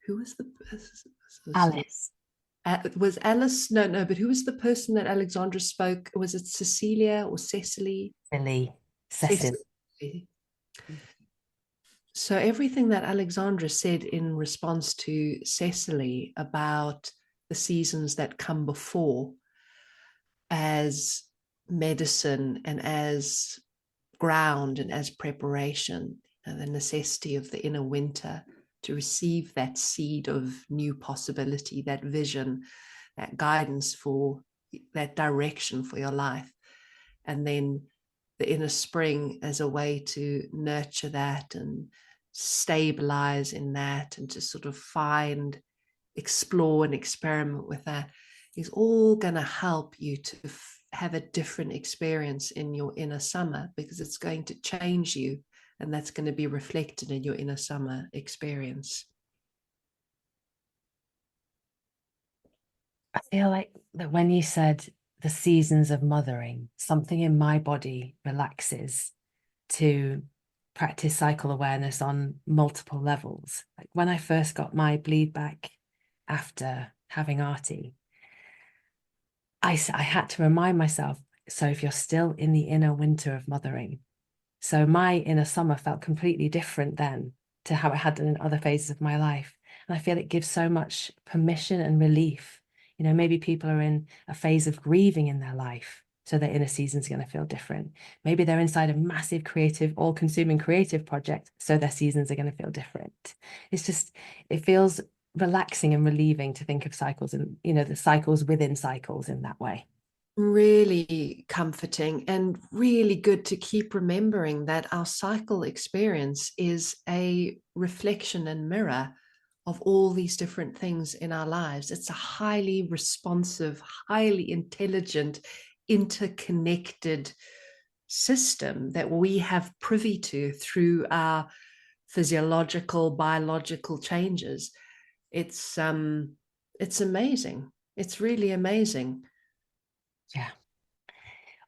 who was the person? Alice. Was Alice? No, but who was the person that Alexandra spoke? Was it Cecilia or Cecily? Cecily. So everything that Alexandra said in response to Cecily about the seasons that come before as medicine and as ground and as preparation, and the necessity of the inner winter to receive that seed of new possibility, that vision, that guidance for that direction for your life. And then the inner spring as a way to nurture that and stabilize in that, and to sort of find, explore and experiment with that, is all going to help you to have a different experience in your inner summer, because it's going to change you, and that's going to be reflected in your inner summer experience. I feel like that when you said the seasons of mothering, something in my body relaxes to practice cycle awareness on multiple levels. Like when I first got my bleed back after having Artie, I had to remind myself, so if you're still in the inner winter of mothering, so my inner summer felt completely different then to how it had done in other phases of my life. And I feel it gives so much permission and relief. Maybe people are in a phase of grieving in their life. so their inner season's going to feel different. Maybe they're inside a massive creative, all-consuming creative project, so their seasons are going to feel different. It's just, it feels relaxing and relieving to think of cycles and, you know, the cycles within cycles in that way. Really comforting and really good to keep remembering that our cycle experience is a reflection and mirror of all these different things in our lives. It's a highly responsive, highly intelligent, interconnected system that we have privy to through our physiological, biological changes. It's amazing. It's really amazing. Yeah.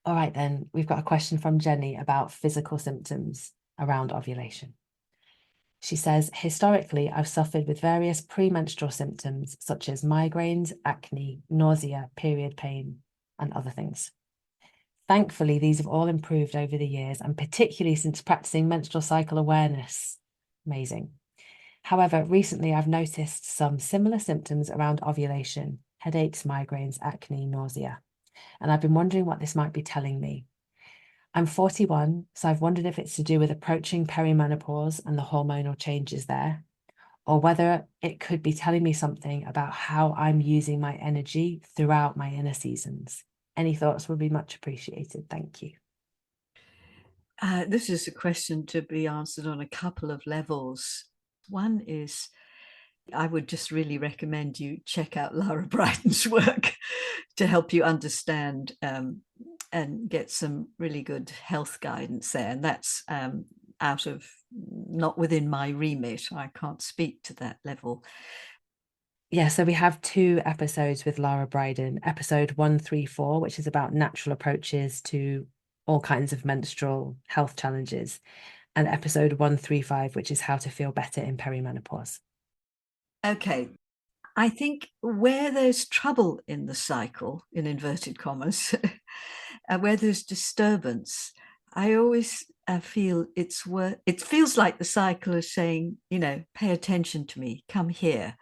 All right, then we've got a question from Jenny about physical symptoms around ovulation. She says, historically, I've suffered with various premenstrual symptoms such as migraines, acne, nausea, period pain, and other things. Thankfully, these have all improved over the years, and particularly since practicing menstrual cycle awareness. Amazing. However, recently I've noticed some similar symptoms around ovulation, headaches, migraines, acne, nausea, and I've been wondering what this might be telling me. I'm 41, so I've wondered if it's to do with approaching perimenopause and the hormonal changes there, or whether it could be telling me something about how I'm using my energy throughout my inner seasons. Any thoughts would be much appreciated. Thank you. This is a question to be answered on a couple of levels. One is, I would just really recommend you check out Lara Brydon's work to help you understand and get some really good health guidance there. And that's out of, not within my remit. I can't speak to that level. Yeah, so we have 2 episodes with Lara Brydon, episode 134, which is about natural approaches to all kinds of menstrual health challenges, and episode 135, which is how to feel better in perimenopause. Okay. I think where there's trouble in the cycle, in inverted commas, where there's disturbance, I always feel it feels like the cycle is saying, you know, pay attention to me, come here.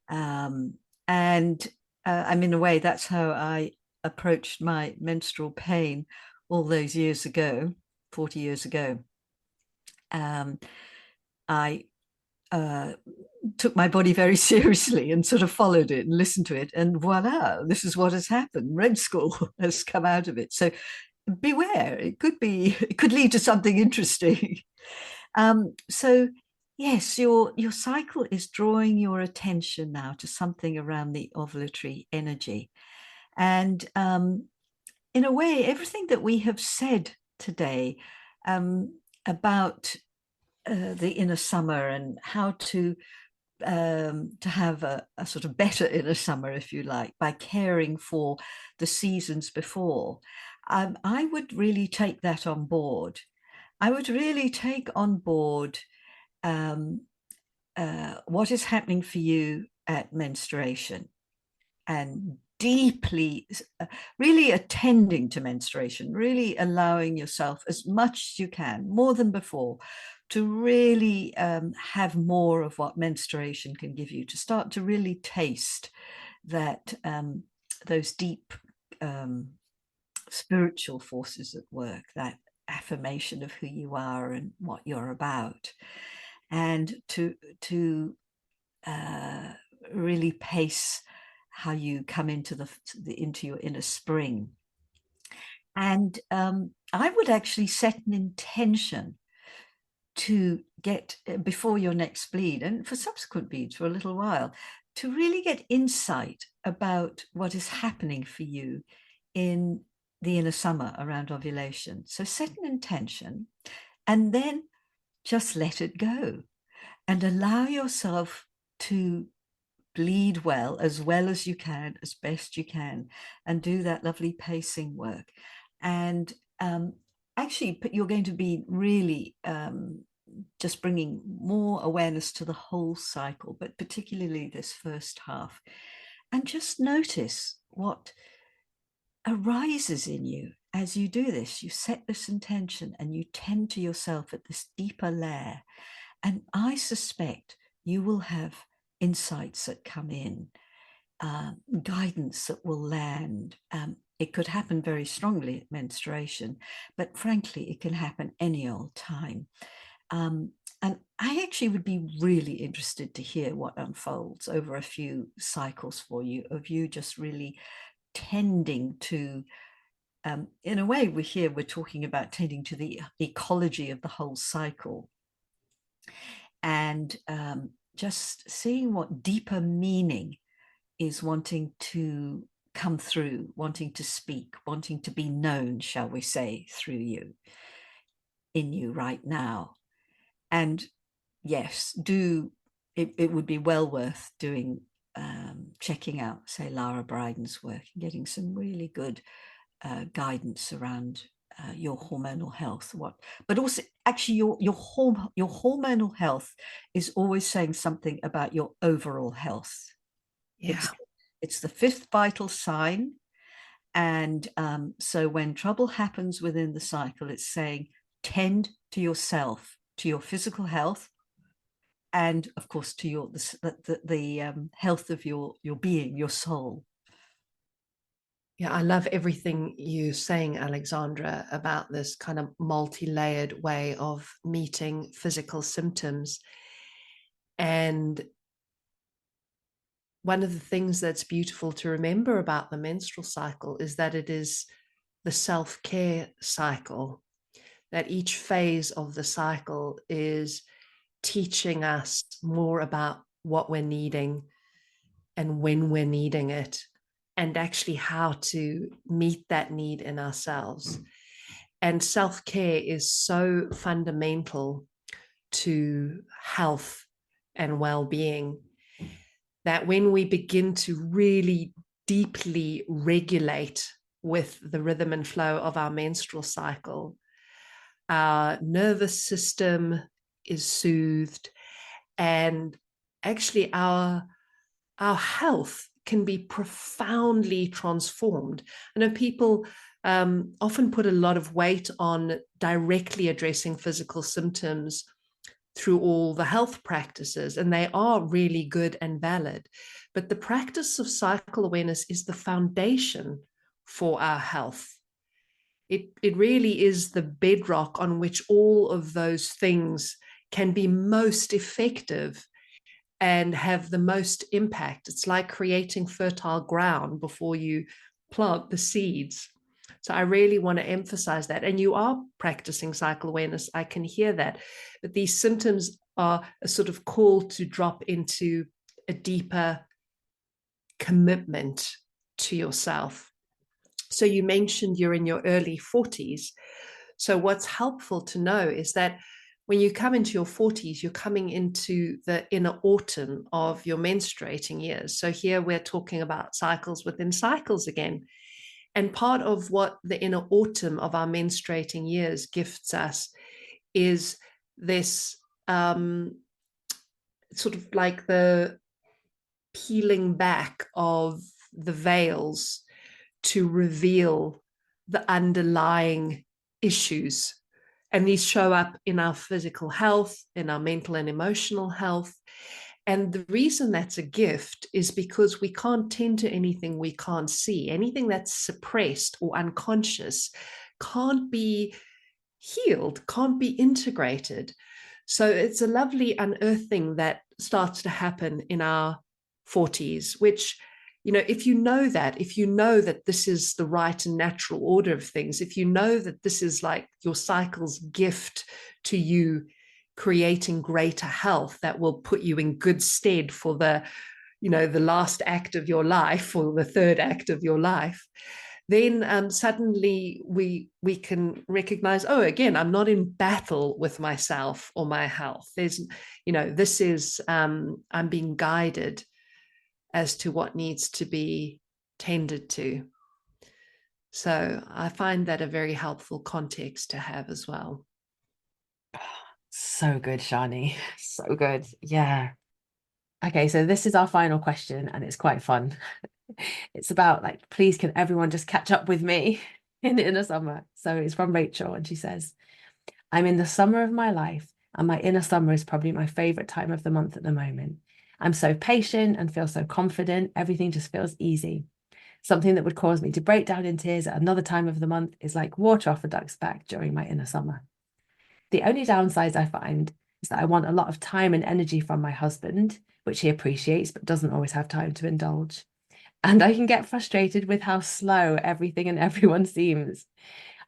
And I mean, in a way, that's how I approached my menstrual pain all those years ago, 40 years ago. I took my body very seriously and sort of followed it and listened to it. And voila, this is what has happened. Red School has come out of it. So beware, it could lead to something interesting. So yes, your cycle is drawing your attention now to something around the ovulatory energy. And in a way, everything that we have said today about the inner summer and how to have a sort of better inner summer, if you like, by caring for the seasons before, I would really take that on board. I would really take on board what is happening for you at menstruation, and deeply really attending to menstruation, really allowing yourself as much as you can, more than before, to really have more of what menstruation can give you, to start to really taste that those deep spiritual forces at work, that affirmation of who you are and what you're about, and to really pace how you come into into your inner spring. And I would actually set an intention to get, before your next bleed and for subsequent bleeds for a little while, to really get insight about what is happening for you in the inner summer around ovulation. So set an intention and then just let it go and allow yourself to bleed well as you can, as best you can, and do that lovely pacing work. And actually, you're going to be really just bringing more awareness to the whole cycle, but particularly this first half. And just notice what arises in you as you do this. You set this intention and you tend to yourself at this deeper layer. And I suspect you will have insights that come in, guidance that will land, it could happen very strongly at menstruation, but frankly, it can happen any old time. And I actually would be really interested to hear what unfolds over a few cycles for you, of you just really tending to, in a way, we're talking about tending to the ecology of the whole cycle, and just seeing what deeper meaning is wanting to come through, wanting to speak, wanting to be known, shall we say, through you, in you right now. And yes, it would be well worth doing, checking out, say, Lara Bryden's work and getting some really good guidance around your hormonal health. But also, actually, your hormonal health is always saying something about your overall health. Yeah. It's the fifth vital sign. And so when trouble happens within the cycle, it's saying tend to yourself, to your physical health, and of course to the health of your being, your soul. Yeah, I love everything you're saying, Alexandra, about this kind of multi-layered way of meeting physical symptoms. And one of the things that's beautiful to remember about the menstrual cycle is that it is the self-care cycle, that each phase of the cycle is teaching us more about what we're needing and when we're needing it, and actually how to meet that need in ourselves. And self-care is so fundamental to health and well-being that when we begin to really deeply regulate with the rhythm and flow of our menstrual cycle, our nervous system is soothed, and actually our health can be profoundly transformed. I know people often put a lot of weight on directly addressing physical symptoms through all the health practices, and they are really good and valid. But the practice of cycle awareness is the foundation for our health. It really is the bedrock on which all of those things can be most effective and have the most impact. It's like creating fertile ground before you plant the seeds. So I really want to emphasize that. And you are practicing cycle awareness. I can hear that. But these symptoms are a sort of call to drop into a deeper commitment to yourself. So you mentioned you're in your early 40s. So what's helpful to know is that when you come into your 40s, you're coming into the inner autumn of your menstruating years. So here we're talking about cycles within cycles again. And part of what the inner autumn of our menstruating years gifts us is this sort of like the peeling back of the veils to reveal the underlying issues. And these show up in our physical health, in our mental and emotional health. And the reason that's a gift is because we can't tend to anything we can't see. Anything that's suppressed or unconscious can't be healed, can't be integrated. So it's a lovely unearthing that starts to happen in our 40s, which, you know, if you know that this is the right and natural order of things, if you know that this is like your cycle's gift to you, creating greater health that will put you in good stead for the, you know, the last act of your life or the third act of your life, then suddenly we can recognize, oh, again, I'm not in battle with myself or my health. There's, you know, this is, I'm being guided as to what needs to be tended to. So I find that a very helpful context to have as well. So good, Sjanie. So good. Yeah. Okay, so this is our final question, and it's quite fun. It's about like, please, can everyone just catch up with me in the inner summer? So it's from Rachel, and she says, I'm in the summer of my life, and my inner summer is probably my favorite time of the month at the moment. I'm so patient and feel so confident. Everything just feels easy. Something that would cause me to break down in tears at another time of the month is like water off a duck's back during my inner summer. The only downsides I find is that I want a lot of time and energy from my husband, which he appreciates but doesn't always have time to indulge. And I can get frustrated with how slow everything and everyone seems.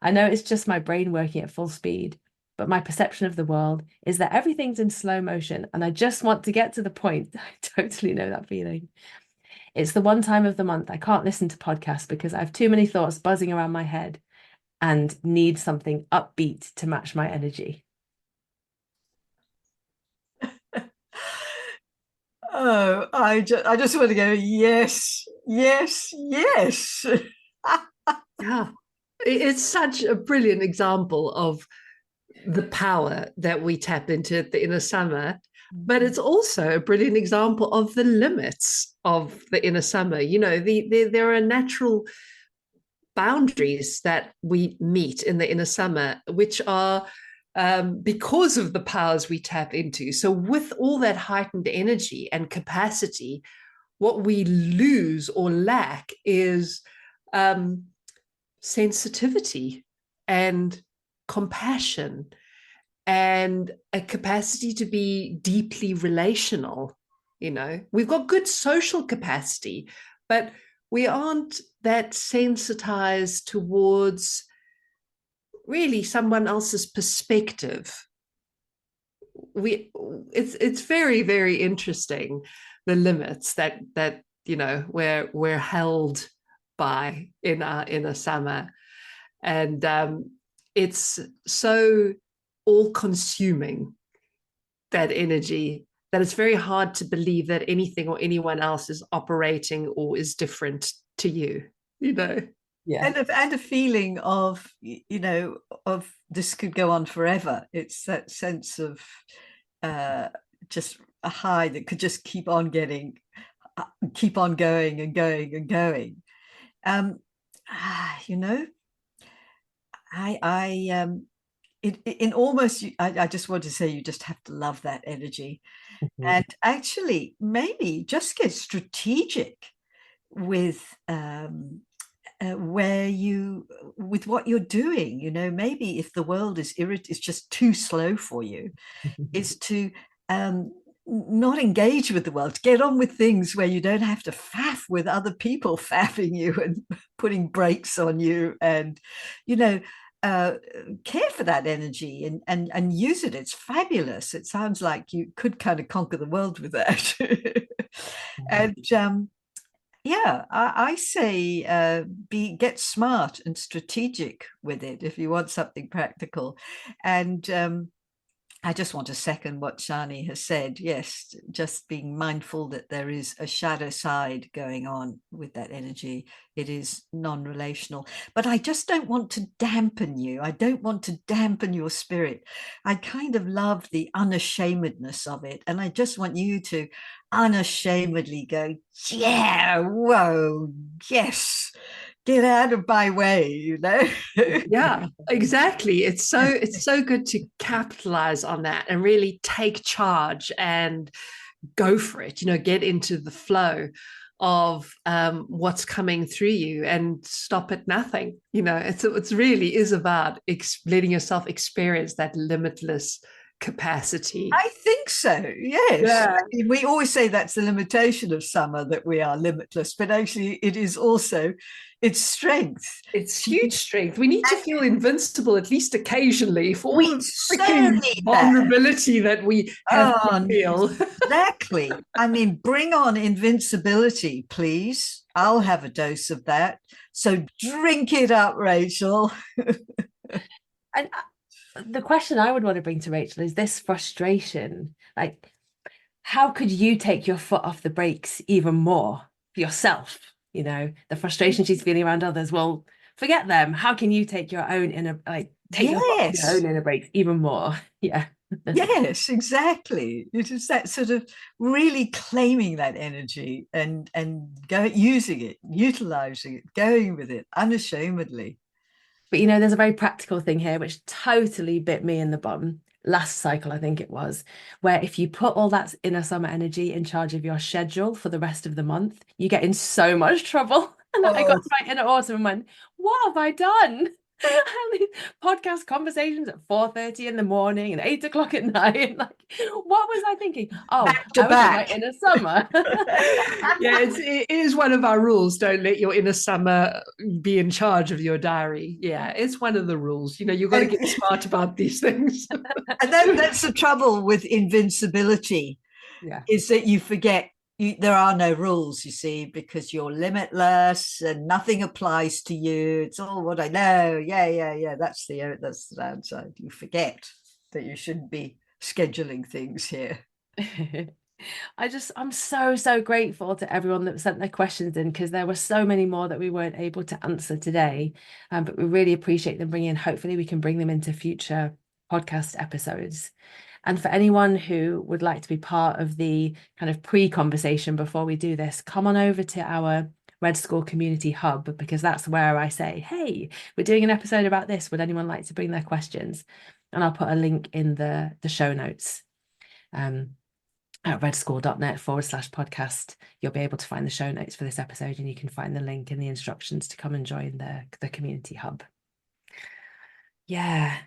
I know it's just my brain working at full speed, but my perception of the world is that everything's in slow motion and I just want to get to the point. I totally know that feeling. It's the one time of the month I can't listen to podcasts because I have too many thoughts buzzing around my head and need something upbeat to match my energy. Oh, I just want to go, yes, yes, yes. Yeah, it's such a brilliant example of the power that we tap into at the inner summer, but it's also a brilliant example of the limits of the inner summer. You know, there are natural boundaries that we meet in the inner summer, which are because of the powers we tap into. So, with all that heightened energy and capacity, what we lose or lack is sensitivity and compassion and a capacity to be deeply relational. You know, we've got good social capacity, but we aren't that sensitized towards really someone else's perspective. It's very, very interesting, the limits that you know we're held by in our inner summer, and it's so all-consuming, that energy, that it's very hard to believe that anything or anyone else is operating or is different to you, you know. Yeah. And a feeling of, you know, of this could go on forever. It's that sense of just a high that could just keep on getting, keep on going and going and going. You know, in almost, I just want to say, you just have to love that energy. And actually maybe just get strategic with where you, with what you're doing. You know, maybe if the world is just too slow for you, is to not engage with the world, get on with things where you don't have to faff with other people faffing you and putting brakes on you, and, you know, care for that energy and use it. It's fabulous. It sounds like you could kind of conquer the world with that. And yeah, I say get smart and strategic with it if you want something practical. And I just want to second what Sjanie has said. Yes, just being mindful that there is a shadow side going on with that energy. It is non-relational. But I just don't want to dampen you. I don't want to dampen your spirit. I kind of love the unashamedness of it. And I just want you to unashamedly go, yeah, whoa, yes, get out of my way, you know. Yeah, exactly. It's so good to capitalize on that and really take charge and go for it, you know, get into the flow of what's coming through you and stop at nothing. You know, it's really is about letting yourself experience that limitless capacity. I think so, yes. Yeah. I mean, we always say that's the limitation of summer, that we are limitless, but actually it is also its strength. It's huge strength. We need to feel invincible at least occasionally for all We of the so freaking need that. vulnerability that we have to feel. Exactly. I mean, bring on invincibility, please. I'll have a dose of that. So drink it up, Rachel. And the question I would want to bring to Rachel is this frustration. Like, how could you take your foot off the brakes even more for yourself? You know, the frustration she's feeling around others. Well, forget them. How can you take your own inner, like, take your foot off your own inner brakes even more? Yeah. Yes, exactly. It is that sort of really claiming that energy and using it, utilizing it, going with it unashamedly. But you know, there's a very practical thing here which totally bit me in the bum last cycle, I think it was, where if you put all that inner summer energy in charge of your schedule for the rest of the month, you get in so much trouble. And I got Oh, to my inner autumn and went, what have I done? And these podcast conversations at 4:30 in the morning and 8 o'clock at night. Like, what was I thinking? Oh, back to I was in my back. inner summer. Yeah, it is one of our rules. Don't let your inner summer be in charge of your diary. Yeah, it's one of the rules. You've got to get smart about these things. And that's the trouble with invincibility, Yeah. is that you forget there are no rules, you see, because you're limitless and nothing applies to you. It's all what I know. Yeah. That's the downside. You forget that you shouldn't be scheduling things here. I'm so grateful to everyone that sent their questions in, because there were so many more that we weren't able to answer today. But we really appreciate them bringing in. Hopefully we can bring them into future podcast episodes. And for anyone who would like to be part of the kind of pre-conversation before we do this, come on over to our Red School Community Hub, because that's where I say, hey, we're doing an episode about this. Would anyone like to bring their questions? And I'll put a link in the show notes. At redschool.net/podcast, you'll be able to find the show notes for this episode, and you can find the link and the instructions to come and join the community hub. Yeah.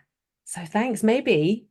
So thanks. Maybe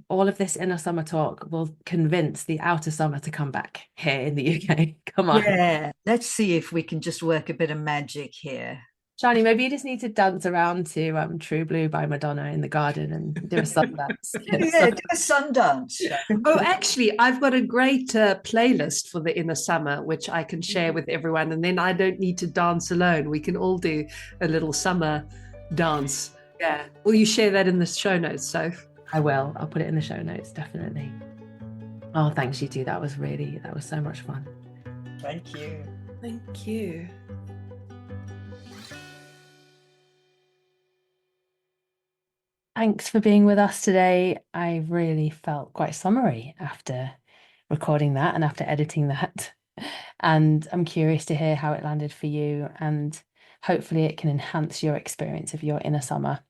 all of this inner summer talk will convince the outer summer to come back here in the UK. Come on. Yeah, let's see if we can just work a bit of magic here. Sjanie, maybe you just need to dance around to True Blue by Madonna in the garden and do a sun dance. Yeah, do a sun dance. Oh, actually, I've got a great playlist for the inner summer, which I can share with everyone. And then I don't need to dance alone. We can all do a little summer dance. Yeah. Will you share that in the show notes, Soph? I will. I'll put it in the show notes, definitely. Oh, thanks, you two. That was so much fun. Thank you. Thank you. Thanks for being with us today. I really felt quite summery after recording that and after editing that. And I'm curious to hear how it landed for you, and hopefully it can enhance your experience of your inner summer.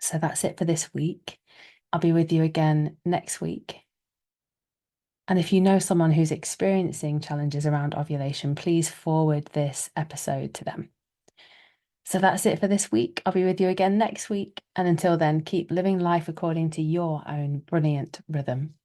So that's it for this week. I'll be with you again next week. And if you know someone who's experiencing challenges around ovulation, please forward this episode to them. So that's it for this week. I'll be with you again next week. And until then, keep living life according to your own brilliant rhythm.